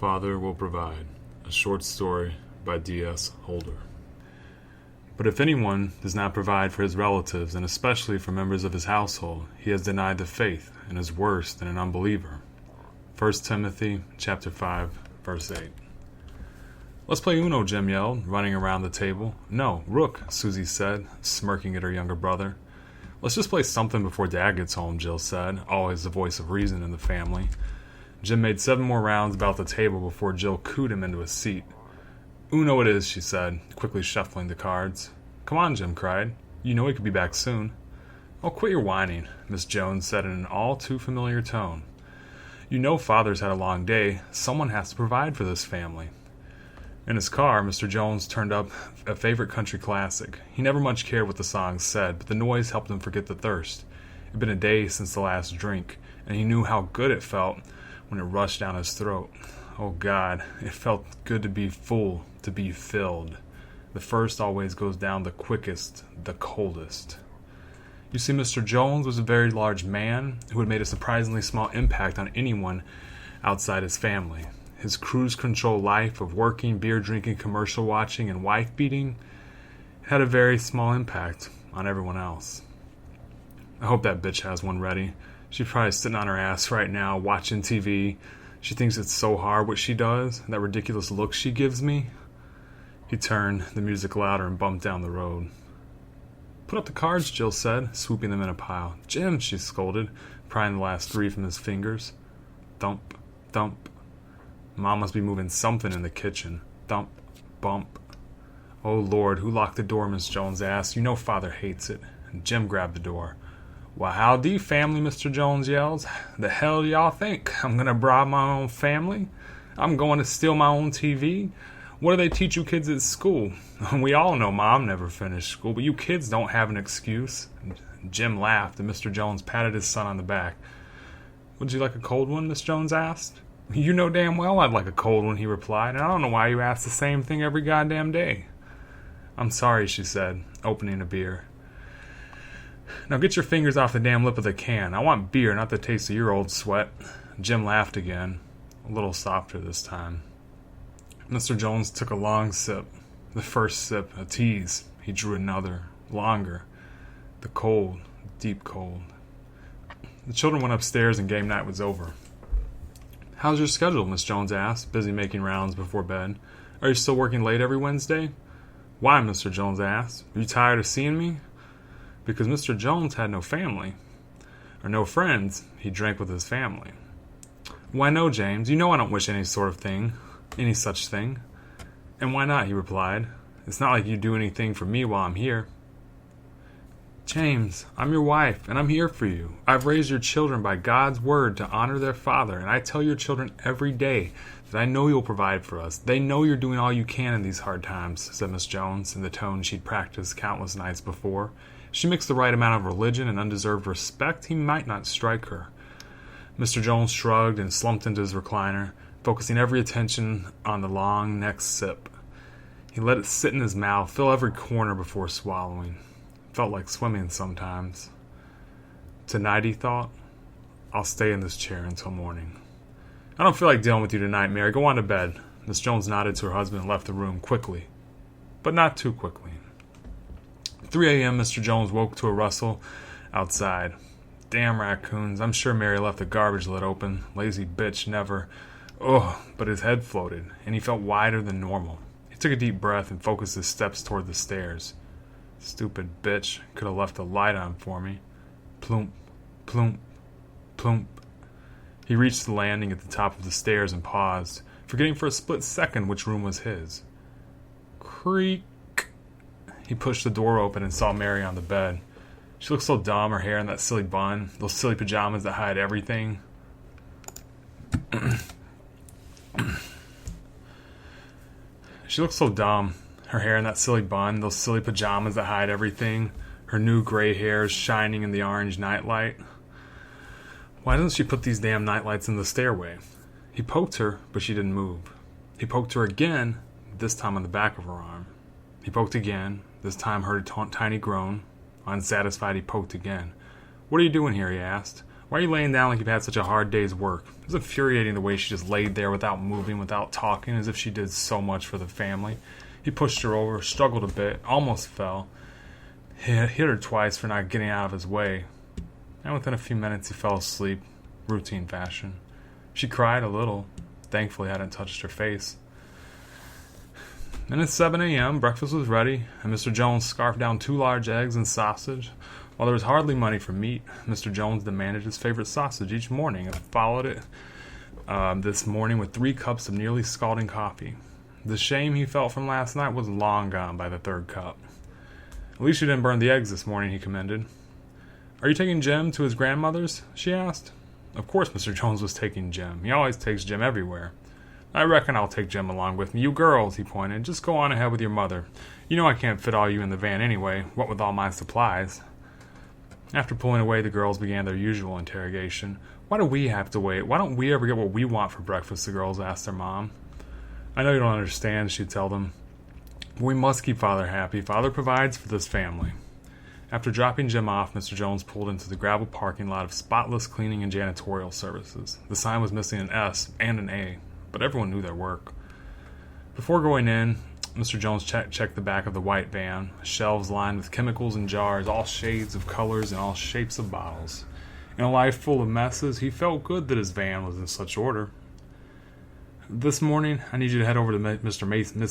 Father Will Provide, a short story by D.S. Holder. But if anyone does not provide for his relatives, and especially for members of his household, he has denied the faith and is worse than an unbeliever. 1 Timothy chapter 5, verse 8. "Let's play Uno," Jim yelled, running around the table. "No, Rook," Susie said, smirking at her younger brother. "Let's just play something before Dad gets home," Jill said, always the voice of reason in the family. Jim made 7 more rounds about the table before Jill cooed him into a seat. "Uno it is," she said, quickly shuffling the cards. "Come on," Jim cried. "You know he could be back soon." "Oh, quit your whining," Miss Jones said in an all too familiar tone. "You know Father's had a long day. Someone has to provide for this family." In his car, Mr. Jones turned up a favorite country classic. He never much cared what the songs said, but the noise helped him forget the thirst. It had been a day since the last drink, and he knew how good it felt when it rushed down his throat. Oh God, it felt good to be full, to be filled. The first always goes down the quickest, the coldest. You see, Mr. Jones was a very large man who had made a surprisingly small impact on anyone outside his family. His cruise control life of working, beer drinking, commercial watching, and wife beating had a very small impact on everyone else. I hope that bitch has one ready. She's probably sitting on her ass right now, watching TV. She thinks it's so hard what she does, that ridiculous look she gives me. He turned the music louder and bumped down the road. "Put up the cards," Jill said, swooping them in a pile. "Jim," she scolded, prying the last 3 from his fingers. Thump, thump. Mom must be moving something in the kitchen. Thump, bump. "Oh, Lord, who locked the door?" Miss Jones asked. "You know Father hates it." And Jim grabbed the door. "Well, howdy, family," Mr. Jones yells. "The hell do y'all think? I'm going to bribe my own family? I'm going to steal my own TV? What do they teach you kids at school? We all know Mom never finished school, but you kids don't have an excuse." Jim laughed, and Mr. Jones patted his son on the back. "Would you like a cold one?" Miss Jones asked. "You know damn well I'd like a cold one," he replied, "and I don't know why you ask the same thing every goddamn day." "I'm sorry," she said, opening a beer. "Now get your fingers off the damn lip of the can. I want beer, not the taste of your old sweat." Jim laughed again, a little softer this time. Mr. Jones took a long sip. The first sip, a tease. He drew another, longer. The cold, deep cold. The children went upstairs and game night was over. "How's your schedule?" Miss Jones asked, busy making rounds before bed. "Are you still working late every Wednesday?" "Why?" Mr. Jones asked. "Are you tired of seeing me?" Because Mr. Jones had no family. Or no friends. He drank with his family. "Why no, James? You know I don't wish any such thing." "And why not?" he replied. "It's not like you do anything for me while I'm here." "James, I'm your wife, and I'm here for you. I've raised your children by God's word to honor their father, and I tell your children every day that I know you'll provide for us. They know you're doing all you can in these hard times," said Miss Jones, in the tone she'd practiced countless nights before. If she mixed the right amount of religion and undeserved respect, he might not strike her. Mr. Jones shrugged and slumped into his recliner, focusing every attention on the long next sip. He let it sit in his mouth, fill every corner before swallowing. Felt like swimming sometimes. Tonight, he thought, I'll stay in this chair until morning. "I don't feel like dealing with you tonight, Mary. Go on to bed." Miss Jones nodded to her husband and left the room quickly, but not too quickly. 3 a.m., Mr. Jones woke to a rustle outside. Damn raccoons. I'm sure Mary left the garbage lid open. Lazy bitch, never. Ugh, but his head floated, and he felt wider than normal. He took a deep breath and focused his steps toward the stairs. Stupid bitch. Could have left the light on for me. Plump, plump, plump. He reached the landing at the top of the stairs and paused, forgetting for a split second which room was his. Creak. He pushed the door open and saw Mary on the bed. She looked so dumb, her hair in that silly bun, those silly pajamas that hide everything. She looked so dumb, her hair in that silly bun, those silly pajamas that hide everything, her new gray hairs shining in the orange nightlight. Why doesn't she put these damn nightlights in the stairway? He poked her, but she didn't move. He poked her again, this time on the back of her arm. He poked again, this time heard a tiny groan. Unsatisfied, he poked again. "What are you doing here?" he asked. Why are you laying down like you've had such a hard day's work? It was infuriating the way she just laid there without moving, without talking, as if she did so much for the family. He pushed her over, struggled a bit, almost fell. He hit her twice for not getting out of his way. And within a few minutes he fell asleep, routine fashion. She cried a little, thankfully hadn't touched her face. And at 7 a.m., breakfast was ready, and Mr. Jones scarfed down 2 large eggs and sausage. While there was hardly money for meat, Mr. Jones demanded his favorite sausage each morning and followed it this morning with 3 cups of nearly scalding coffee. The shame he felt from last night was long gone by the 3rd cup. At least you didn't burn the eggs this morning, he commended. Are you taking Jim to his grandmother's? She asked. Of course Mr. Jones was taking Jim. He always takes Jim everywhere. I reckon I'll take Jim along with me. You girls, he pointed, just go on ahead with your mother. You know I can't fit all you in the van anyway, what with all my supplies. After pulling away, the girls began their usual interrogation. Why do we have to wait? Why don't we ever get what we want for breakfast? The girls asked their mom. I know you don't understand, she'd tell them. But we must keep Father happy. Father provides for this family. After dropping Jim off, Mr. Jones pulled into the gravel parking lot of Spotless Cleaning and Janitorial Services. The sign was missing an S and an A, but everyone knew their work. Before going in, Mr. Jones checked the back of the white van, shelves lined with chemicals and jars, all shades of colors and all shapes of bottles. In a life full of messes, he felt good that his van was in such order. This morning, I need you to head over to Miss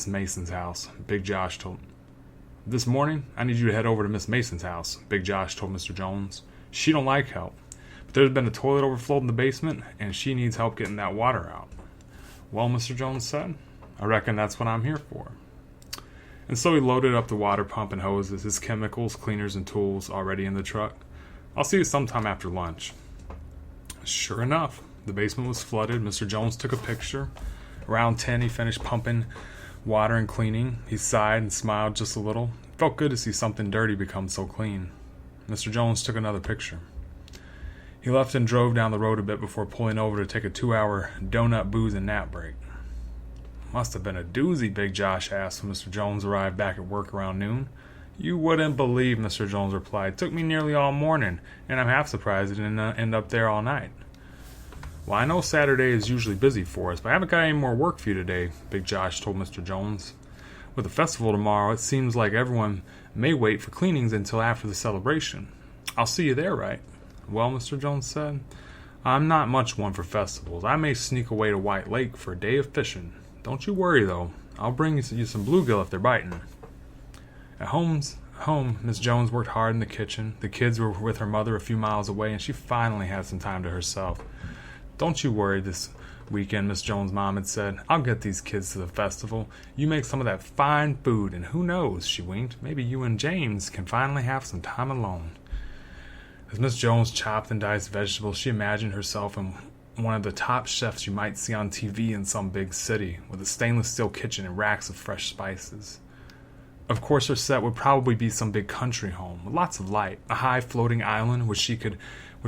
Mason's house, Big Josh told him. This morning, I need you to head over to Miss Mason's house, Big Josh told Mr. Jones. She don't like help, but there's been a toilet overflowed in the basement, and she needs help getting that water out. Well, Mr. Jones said, I reckon that's what I'm here for. And so he loaded up the water pump and hoses, his chemicals, cleaners, and tools already in the truck. I'll see you sometime after lunch. Sure enough, the basement was flooded. Mr. Jones took a picture. Around 10, he finished pumping water and cleaning. He sighed and smiled just a little. It felt good to see something dirty become so clean. Mr. Jones took another picture. He left and drove down the road a bit before pulling over to take a 2-hour donut, booze, and nap break. Must have been a doozy, Big Josh asked when Mr. Jones arrived back at work around noon. You wouldn't believe, Mr. Jones replied. It took me nearly all morning, and I'm half surprised it didn't end up there all night. Well, I know Saturday is usually busy for us, but I haven't got any more work for you today, Big Josh told Mr. Jones. With the festival tomorrow, it seems like everyone may wait for cleanings until after the celebration. I'll see you there, right? Well, Mr. Jones said, I'm not much one for festivals. I may sneak away to White Lake for a day of fishing. Don't you worry, though. I'll bring you some bluegill if they're biting. At home, Miss Jones worked hard in the kitchen. The kids were with her mother a few miles away, and she finally had some time to herself. Don't you worry this weekend, Miss Jones' mom had said. I'll get these kids to the festival. You make some of that fine food, and who knows, she winked, maybe you and James can finally have some time alone. As Miss Jones chopped and diced vegetables, she imagined herself in one of the top chefs you might see on TV in some big city, with a stainless steel kitchen and racks of fresh spices. Of course, her set would probably be some big country home, with lots of light, a high floating island which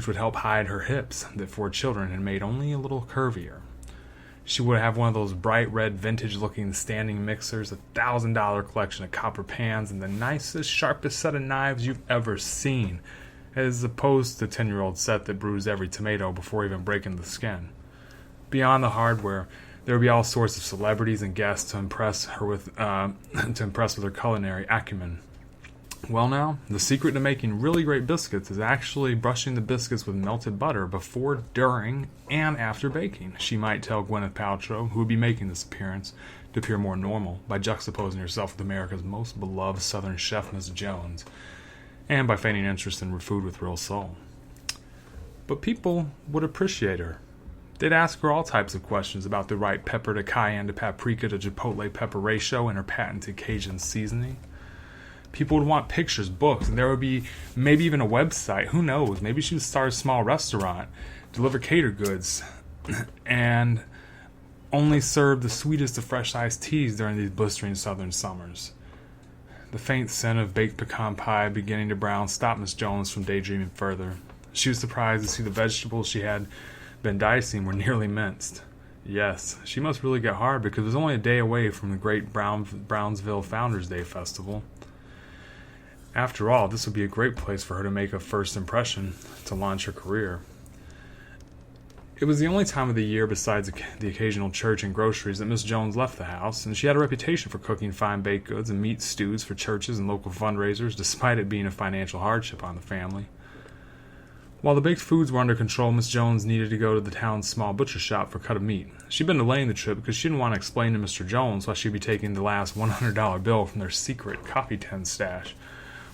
would help hide her hips that 4 children had made only a little curvier. She would have one of those bright red vintage-looking standing mixers, a $1,000 collection of copper pans, and the nicest, sharpest set of knives you've ever seen, as opposed to the 10-year-old set that bruised every tomato before even breaking the skin. Beyond the hardware, there would be all sorts of celebrities and guests to impress with her culinary acumen. Well now, the secret to making really great biscuits is actually brushing the biscuits with melted butter before, during, and after baking, she might tell Gwyneth Paltrow, who would be making this appearance, to appear more normal by juxtaposing herself with America's most beloved Southern chef, Miss Jones, and by feigning interest in food with real soul. But people would appreciate her. They'd ask her all types of questions about the right pepper to cayenne to paprika to chipotle pepper ratio and her patented Cajun seasoning. People would want pictures, books, and there would be maybe even a website. Who knows? Maybe she would start a small restaurant, deliver catered goods, and only serve the sweetest of fresh iced teas during these blistering southern summers. The faint scent of baked pecan pie beginning to brown stopped Miss Jones from daydreaming further. She was surprised to see the vegetables she had been dicing were nearly minced. Yes, she must really get hard because it was only a day away from the great Brownsville Founders Day Festival. After all, this would be a great place for her to make a first impression to launch her career. It was the only time of the year, besides the occasional church and groceries, that Miss Jones left the house, and she had a reputation for cooking fine baked goods and meat stews for churches and local fundraisers, despite it being a financial hardship on the family. While the baked foods were under control, Miss Jones needed to go to the town's small butcher shop for a cut of meat. She'd been delaying the trip because she didn't want to explain to Mr. Jones why she'd be taking the last $100 bill from their secret coffee tin stash.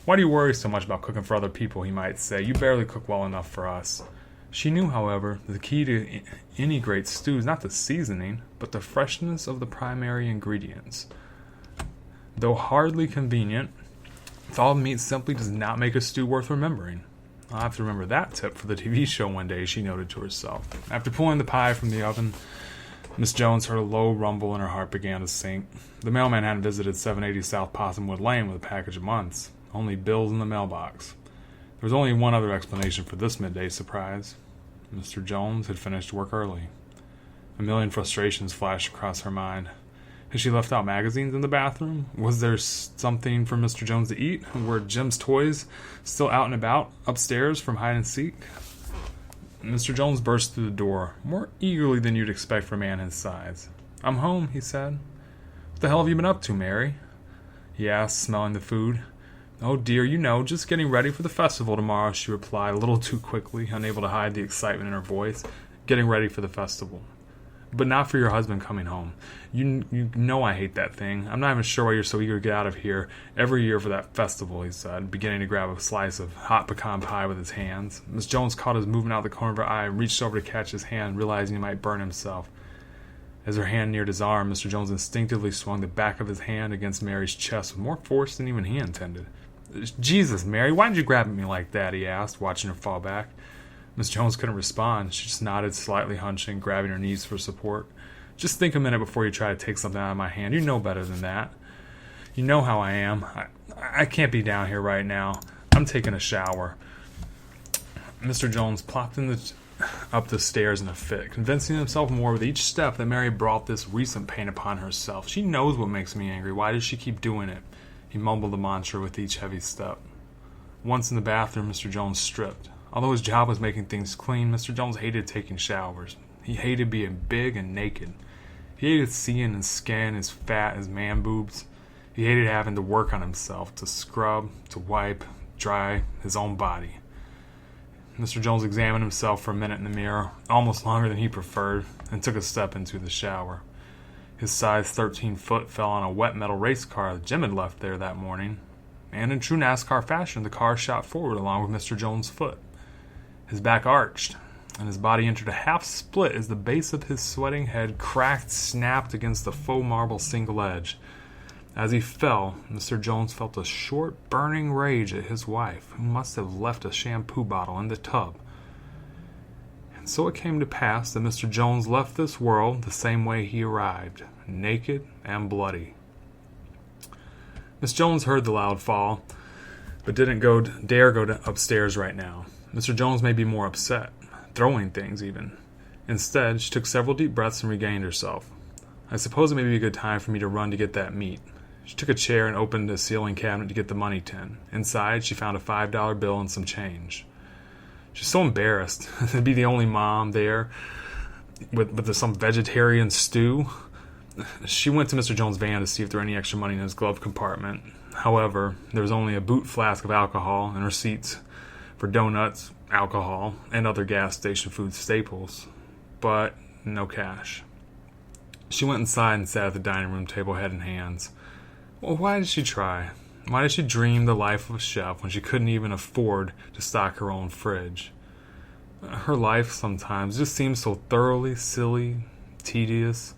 "Why do you worry so much about cooking for other people?" he might say. "You barely cook well enough for us." She knew, however, that the key to any great stew is not the seasoning, but the freshness of the primary ingredients. Though hardly convenient, thawed meat simply does not make a stew worth remembering. "I'll have to remember that tip for the TV show one day," she noted to herself. After pulling the pie from the oven, Miss Jones heard a low rumble and her heart began to sink. The mailman hadn't visited 780 South Possumwood Lane with a package of months. Only bills in the mailbox. There was only one other explanation for this midday surprise. Mr. Jones had finished work early. A million frustrations flashed across her mind. Had she left out magazines in the bathroom? Was there something for Mr. Jones to eat? Were Jim's toys still out and about upstairs from hide and seek? Mr. Jones burst through the door, more eagerly than you'd expect for a man his size. "I'm home," he said. "What the hell have you been up to, Mary?" he asked, smelling the food. "Oh dear, just getting ready for the festival tomorrow," she replied, a little too quickly, unable to hide the excitement in her voice. "Getting ready for the festival. But not for your husband coming home. You know I hate that thing. I'm not even sure why you're so eager to get out of here every year for that festival," he said, beginning to grab a slice of hot pecan pie with his hands. Miss Jones caught his movement out of the corner of her eye and reached over to catch his hand, realizing he might burn himself. As her hand neared his arm, Mr. Jones instinctively swung the back of his hand against Mary's chest with more force than even he intended. "Jesus, Mary, why did you grab at me like that?" he asked, watching her fall back. Miss Jones couldn't respond. She just nodded, slightly hunching, grabbing her knees for support. "Just think a minute before you try to take something out of my hand. You know better than that. You know how I am. I can't be down here right now. I'm taking a shower." Mr. Jones plopped up the stairs in a fit, convincing himself more with each step that Mary brought this recent pain upon herself. "She knows what makes me angry. Why does she keep doing it?" He mumbled the mantra with each heavy step. Once in the bathroom, Mr. Jones stripped. Although his job was making things clean, Mr. Jones hated taking showers. He hated being big and naked. He hated seeing his skin, his fat, his man boobs. He hated having to work on himself, to scrub, to wipe, dry his own body. Mr. Jones examined himself for a minute in the mirror, almost longer than he preferred, and took a step into the shower. His size 13 foot fell on a wet metal race car that Jim had left there that morning, and in true NASCAR fashion, the car shot forward along with Mr. Jones' foot. His back arched, and his body entered a half split as the base of his sweating head snapped against the faux marble single edge. As he fell, Mr. Jones felt a short, burning rage at his wife, who must have left a shampoo bottle in the tub. And so it came to pass that Mr. Jones left this world the same way he arrived, naked and bloody. Miss Jones heard the loud fall, but didn't dare go upstairs right now. Mr. Jones may be more upset, throwing things even. Instead, she took several deep breaths and regained herself. "I suppose it may be a good time for me to run to get that meat." She took a chair and opened a ceiling cabinet to get the money tin. Inside, she found a $5 bill and some change. She's so embarrassed to be the only mom there with some vegetarian stew. She went to Mr. Jones' van to see if there were any extra money in his glove compartment. However, there was only a boot flask of alcohol and receipts for donuts, alcohol, and other gas station food staples, but no cash. She went inside and sat at the dining room table, head in hands. Well, why did she try? Why did she dream the life of a chef when she couldn't even afford to stock her own fridge? Her life sometimes just seems so thoroughly silly, tedious.